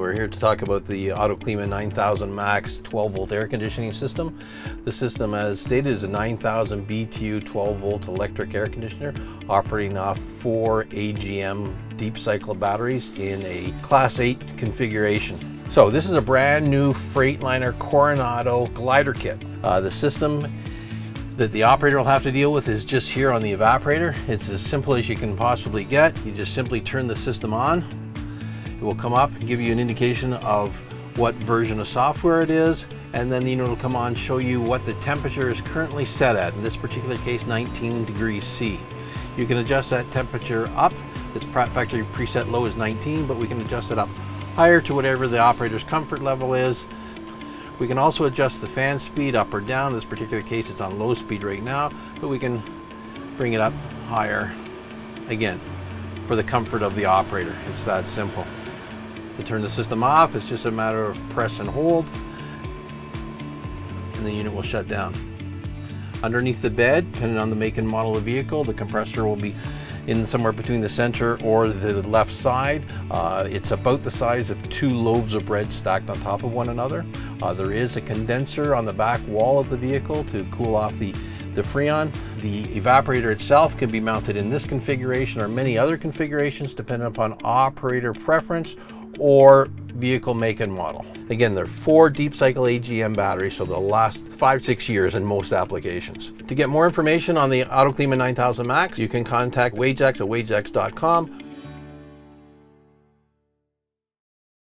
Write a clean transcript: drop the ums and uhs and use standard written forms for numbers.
We're here to talk about the Autoclima 9000 MaXX 12-volt air conditioning system. The system, as stated, is a 9000 BTU 12-volt electric air conditioner operating off 4 AGM deep cycle batteries in a Class 8 configuration. So this is a brand new Freightliner Coronado glider kit. The system that the operator will have to deal with is just here on the evaporator. It's as simple as you can possibly get. You just simply turn the system on. It will come up and give you an indication of what version of software it is, and then the unit will come on, show you what the temperature is currently set at. In this particular case, 19 degrees C. You can adjust that temperature up. Its factory preset low is 19, but we can adjust it up higher to whatever the operator's comfort level is. We can also adjust the fan speed up or down. In this particular case, it's on low speed right now, but we can bring it up higher, again, for the comfort of the operator. It's that simple. To turn the system off, it's just a matter of press and hold, and the unit will shut down. Underneath the bed, depending on the make and model of the vehicle, the compressor will be in somewhere between the center or the left side. It's about the size of 2 loaves of bread stacked on top of one another. There is a condenser on the back wall of the vehicle to cool off the Freon. The evaporator itself can be mounted in this configuration or many other configurations depending upon operator preference or vehicle make and model. Again, they're 4 deep cycle AGM batteries, so they'll last 5-6 years in most applications. To get more information on the Autoclima 9000 MaXX, you can contact Wajax at wajax.com